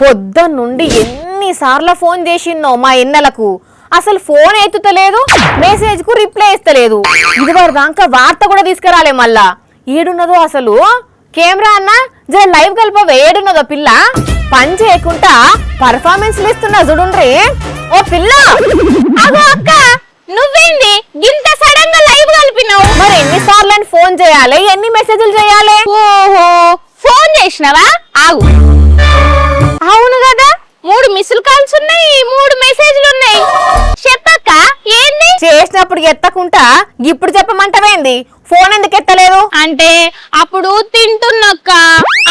పొద్దున్న నుండి ఎన్నిసార్లు ఫోన్ చేసిన్నో మా ఎన్నెలకు అసలు ఫోన్ ఎత్తుతలేదు, మెసేజ్ కు రిప్లై ఇస్తలేదు. ఇదివరకు దాకా వార్త కూడా తీసుకురాలే. మళ్ళా ఏడున్నదో అసలు. కెమెరా అన్న జర లైవ్ కలిపవే, ఏడున్నదో పిల్ల. పని చేయకుండా పర్ఫార్మెన్స్ ఇస్తున్నా చూడుండ్రి. ఓ పిల్ల, అగో అక్క, నువ్వేంది గింత సడన్ గా లైవ్ కలిపినావు? మరి ఎన్నిసార్లు ఫోన్ చేయాలి, ఎన్ని మెసేజ్లు చేయాలి? ఓహో, ఫోన్ చేసినావా? ఆగు. అవును కదా, 3 మిస్డ్ కాల్స్ ఉన్నాయి, 3 మెసేజ్లు ఉన్నాయి. చెప్పక్క, ఏంది? చేసినప్పుడు ఎత్తకుంటా ఇప్పుడు చెప్పమంటవేంది? ఫోన్ ఎందుకు ఎత్తలేదు? అంటే అప్పుడు తింటున్నక్క,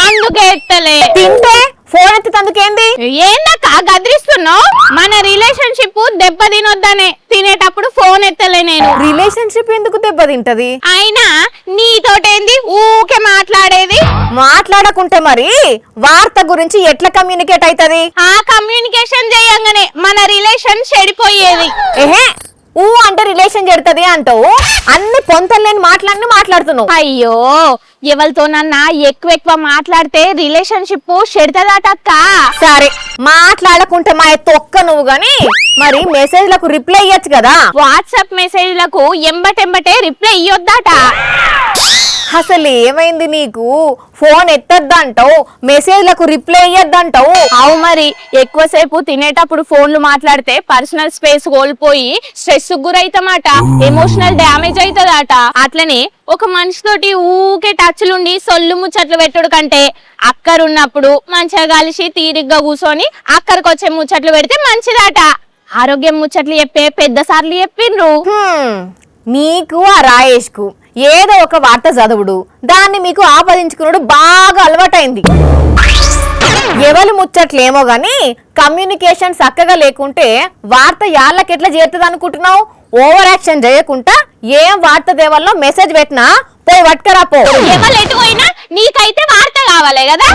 అందుకే ఎత్తలే. తింటే ఫోన్ ఎత్తుతందుకేంది? ఏందక్క గద్రిస్తున్నావు? మన రిలేషన్షిప్ దెబ్బ తినొద్దనే తినేటప్పుడు ఫోన్ ఎత్తలే నేను. రిలేషన్షిప్ ఎందుకు దెబ్బతింటది? అయినా నీతోటేంది ఊకే మాట్లాడేది? మాట్లాడకుంటే మరి వార్త గురించి ఎట్లా కమ్యూనికేట్ అవుతది? ఆ కమ్యూనికేషన్ చేయంగానే మన రిలేషన్ చెడిపోయేది. ఏహే, ఊ అంటే రిలేషన్ చెడుతుంది అంటావు. అన్ని పొంతలు లేని మాటలన్నీ మాట్లాడుతున్నావు. అయ్యో, ఎవరితోనన్నా ఎక్కువ మాట్లాడితే రిలేషన్షిప్ చెడుతుందటక్క. సరే, మాట్లాడకుంటే మా తొక్క నువ్వు గాని మరి మెసేజ్లకు రిప్లై ఇయ్యొచ్చు కదా. వాట్సాప్ మెసేజ్లకు ఎంబటెంబటే రిప్లై ఇయ్యొద్దట. అసలు ఏమైంది నీకు? ఫోన్ ఎత్తద్దంటావు, మెసేజ్లకు రిప్లై ఇయ్యద్దంటావు. అవు మరి, ఎక్కువసేపు తినేటప్పుడు ఫోన్లు మాట్లాడితే పర్సనల్ స్పేస్ కోల్పోయి స్ట్రెస్ గురైతమాట, ఎమోషనల్ డ్యామేజ్ అవుతుందట. అట్లనే ఒక మనిషితోటి ఊకే టచ్లుండి సొల్లు ముచ్చట్లు పెట్టుడు కంటే అక్కరున్నప్పుడు మంచిగా కలిసి తీరిగ్గా కూర్చొని అక్కడికొచ్చే ముచ్చట్లు పెడితే మంచిదట. ఆరోగ్యం ముచ్చట్లు చెప్పే పెద్ద సార్లు చెప్పిండ్రు. నీకు ఆ రాయేష్ కు ఏదో ఒక వార్త చదువుడు, దాన్ని మీకు ఆపాదించుకున్నాడు బాగా అలవాటైంది. ఎవరు ముచ్చట్లేమో గాని కమ్యూనికేషన్ చక్కగా లేకుంటే వార్త యాళ్ళకెట్లా చేరుతుంది అనుకుంటున్నావు? ఓవర్ యాక్షన్ చేయకుండా ఏం వార్త దేవల్లో మెసేజ్ పెట్టినా పోయి పట్టుకరా పో. ఎవరు ఎటు పోయినా నీకైతే వార్త కావాలి కదా.